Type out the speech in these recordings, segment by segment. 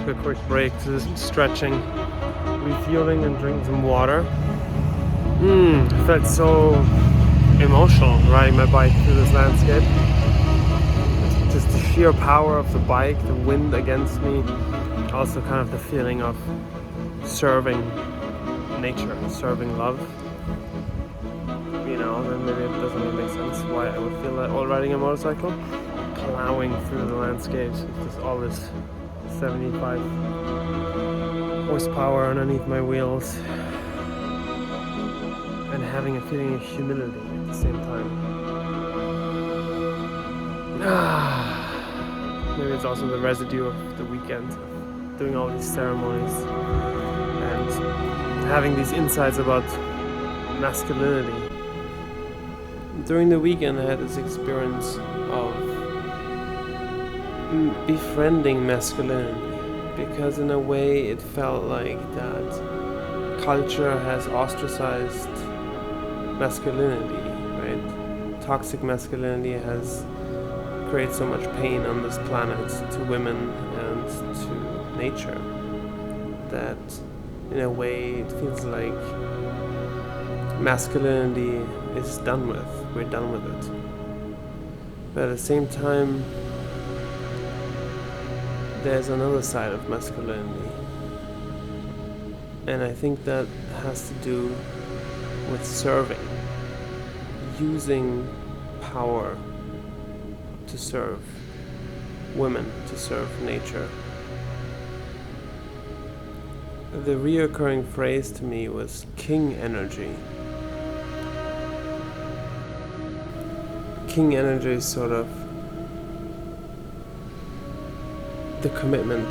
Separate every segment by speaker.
Speaker 1: took a quick break to do some stretching, refueling, and drinking some water. I felt so emotional riding my bike through this landscape. Just the sheer power of the bike, the wind against me, also kind of the feeling of serving nature, serving love. You know, then maybe it doesn't really make sense why I would feel that while riding a motorcycle. Plowing through the landscapes with just all this 75 horsepower underneath my wheels and having a feeling of humility at the same time. Maybe it's also the residue of the weekend, doing all these ceremonies and having these insights about masculinity. During the weekend I had this experience of befriending masculinity, because in a way it felt like that culture has ostracized masculinity, right? Toxic masculinity has created so much pain on this planet to women and to nature that in a way it feels like masculinity is done with. We're done with it. But at the same time, there's another side of masculinity, and I think that has to do with serving, using power to serve women, to serve nature. The reoccurring phrase to me was king energy. King energy is sort of the commitment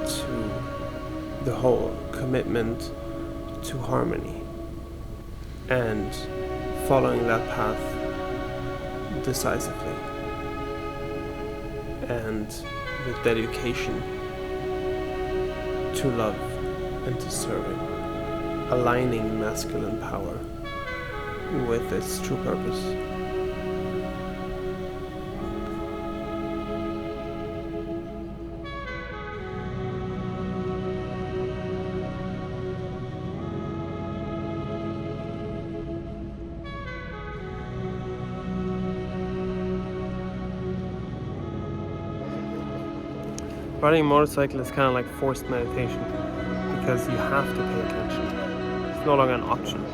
Speaker 1: to the whole, commitment to harmony, and following that path decisively and with dedication to love and to serving, aligning masculine power with its true purpose. Riding a motorcycle is kind of like forced meditation, because you have to pay attention. It's no longer an option.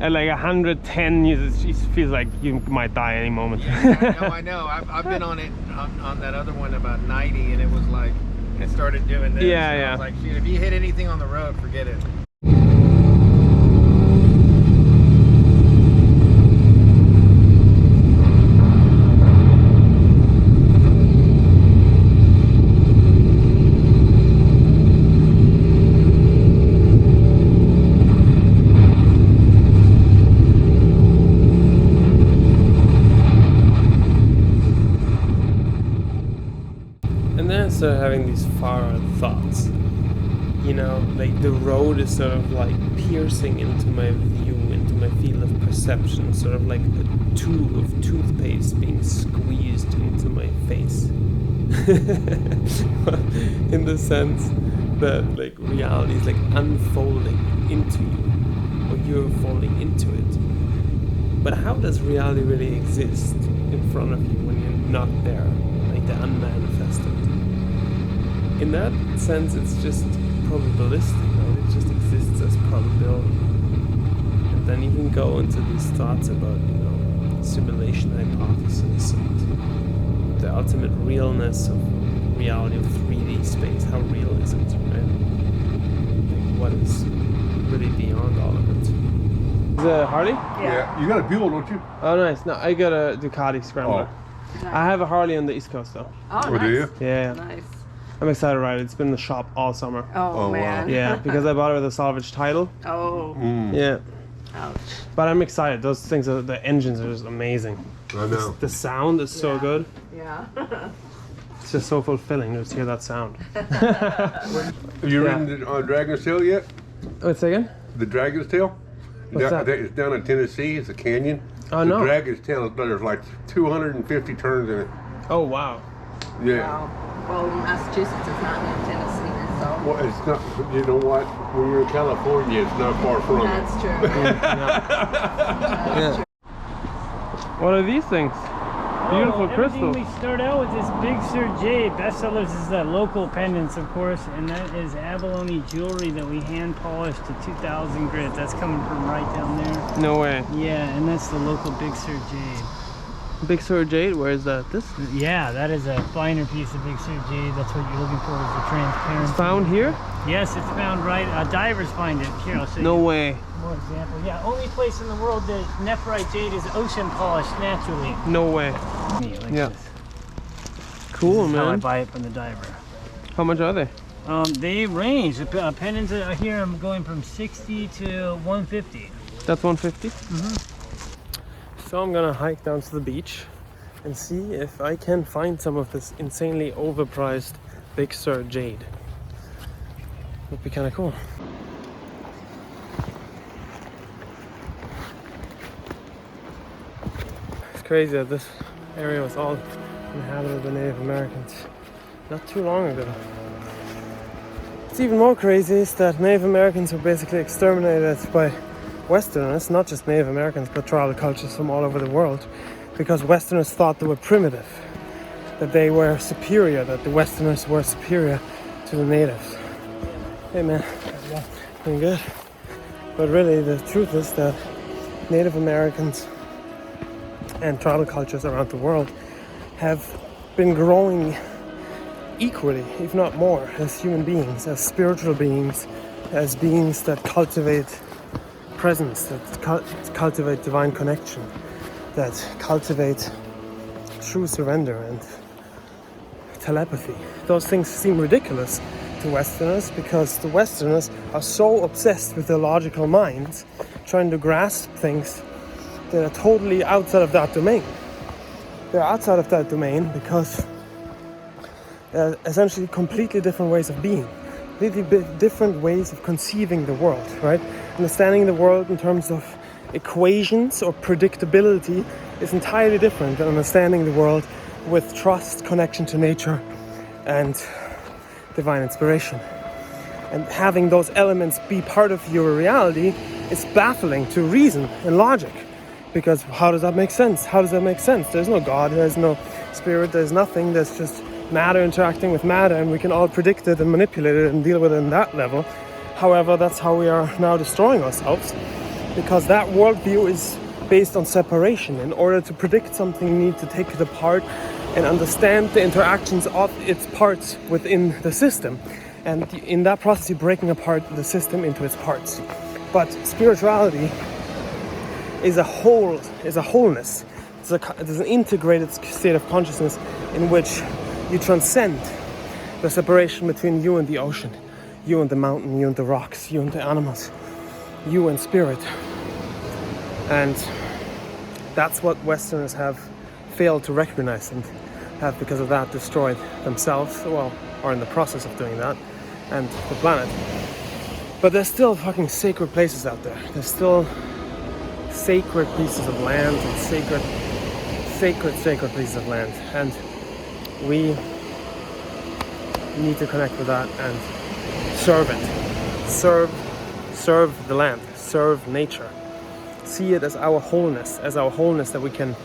Speaker 1: At like 110, it feels like you might die any moment.
Speaker 2: Yeah, I know. I've been on it on that other one about 90, and it was like it started doing this.
Speaker 1: Yeah.
Speaker 2: I was like, shoot, if you hit anything on the road, forget it.
Speaker 1: And then I started having these far thoughts. You know, like the road is sort of like piercing into my view, into my field of perception, sort of like a tube of toothpaste being squeezed into my face. In the sense that like reality is like unfolding into you, or you're folding into it. But how does reality really exist in front of you when you're not there, like the unmanifested? In that sense, it's just probabilistic, right? It just exists as probability. And then you can go into these thoughts about, you know, simulation hypothesis and the ultimate realness of reality of 3D space. How real is it, right? Like, what is really beyond all of it? Is it a Harley?
Speaker 3: Yeah. You got a Buell, don't you?
Speaker 1: Oh, nice. No, I got a Ducati Scrambler. I have a Harley on the East Coast though.
Speaker 3: Oh, nice. Do you?
Speaker 1: Yeah.
Speaker 4: Nice.
Speaker 1: I'm excited to ride it. It's been in the shop all summer.
Speaker 4: Oh man.
Speaker 3: Wow.
Speaker 1: Yeah, because I bought it with a salvage title.
Speaker 4: Oh.
Speaker 1: Yeah.
Speaker 4: Ouch.
Speaker 1: But I'm excited. Those things, the engines are just amazing.
Speaker 3: I know.
Speaker 1: The sound is so good.
Speaker 4: Yeah.
Speaker 1: It's just so fulfilling just to hear that sound.
Speaker 3: Have you ridden on Dragon's Tail yet?
Speaker 1: Wait, say again?
Speaker 3: The Dragon's Tail?
Speaker 1: What's that?
Speaker 3: It's down in Tennessee. It's a canyon.
Speaker 1: Oh,
Speaker 3: the
Speaker 1: no.
Speaker 3: Dragon's Tail, there's like 250 turns in it.
Speaker 1: Oh, wow.
Speaker 3: Yeah.
Speaker 4: Wow. Well, Massachusetts is not in Tennessee, so.
Speaker 3: Well, it's not, you know what? When you're in California, it's not far from
Speaker 4: That's
Speaker 3: it.
Speaker 4: true.
Speaker 1: Yeah. What are these things? Beautiful crystal.
Speaker 5: We start out with this Big Sur jade. Bestsellers is the local pendants, of course, and that is abalone jewelry that we hand polished to 2,000 grit. That's coming from right down there.
Speaker 1: No way.
Speaker 5: Yeah, and that's the local Big Sur jade.
Speaker 1: Big Sur jade? Where is that? This?
Speaker 5: Yeah, that is a finer piece of Big Sur jade. That's what you're looking for, is the transparency.
Speaker 1: Found here?
Speaker 5: Yes, it's found right. Divers find it. Here, I'll show you.
Speaker 1: No way.
Speaker 5: More example. Yeah, only place in the world that nephrite jade is ocean polished naturally.
Speaker 1: No way.
Speaker 5: Like
Speaker 1: Yeah.
Speaker 5: this.
Speaker 1: Cool,
Speaker 5: This is how I
Speaker 1: man.
Speaker 5: buy it from the diver.
Speaker 1: How much are they?
Speaker 5: They range. Pendants here I'm going from 60 to 150.
Speaker 1: That's 150? So I'm gonna hike down to the beach and see if I can find some of this insanely overpriced Big Sur jade. Would be kind of cool. It's crazy that this area was all inhabited by Native Americans not too long ago. What's even more crazy is that Native Americans were basically exterminated by Westerners, not just Native Americans, but tribal cultures from all over the world, because Westerners thought they were primitive, that they were superior, that the Westerners were superior to the natives. Hey man, doing good. But really the truth is that Native Americans and tribal cultures around the world have been growing equally, if not more, as human beings, as spiritual beings, as beings that cultivate presence, that cultivate divine connection, that cultivate true surrender and telepathy. Those things seem ridiculous to Westerners because the Westerners are so obsessed with their logical minds, trying to grasp things that are totally outside of that domain. They're outside of that domain because they're essentially completely different ways of being, completely different ways of conceiving the world, right? Understanding the world in terms of equations or predictability is entirely different than understanding the world with trust, connection to nature, and divine inspiration. And having those elements be part of your reality is baffling to reason and logic. Because how does that make sense? How does that make sense? There's no God, there's no spirit, there's nothing. There's just matter interacting with matter, and we can all predict it and manipulate it and deal with it in that level. However, that's how we are now destroying ourselves, because that worldview is based on separation. In order to predict something, you need to take it apart and understand the interactions of its parts within the system. And in that process, you're breaking apart the system into its parts. But spirituality is a whole, is a wholeness. It's an integrated state of consciousness in which you transcend the separation between you and the ocean, you and the mountain, you and the rocks, you and the animals, you and spirit. And that's what Westerners have failed to recognize and have, because of that, destroyed themselves, well, or in the process of doing that, and the planet. But there's still fucking sacred places out there. There's still sacred pieces of land and sacred pieces of land. And we need to connect with that and serve it. Serve the land. Serve nature. See it as our wholeness that we can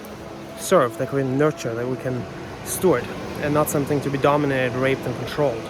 Speaker 1: serve, that we can nurture, that we can steward, and not something to be dominated, raped, and controlled.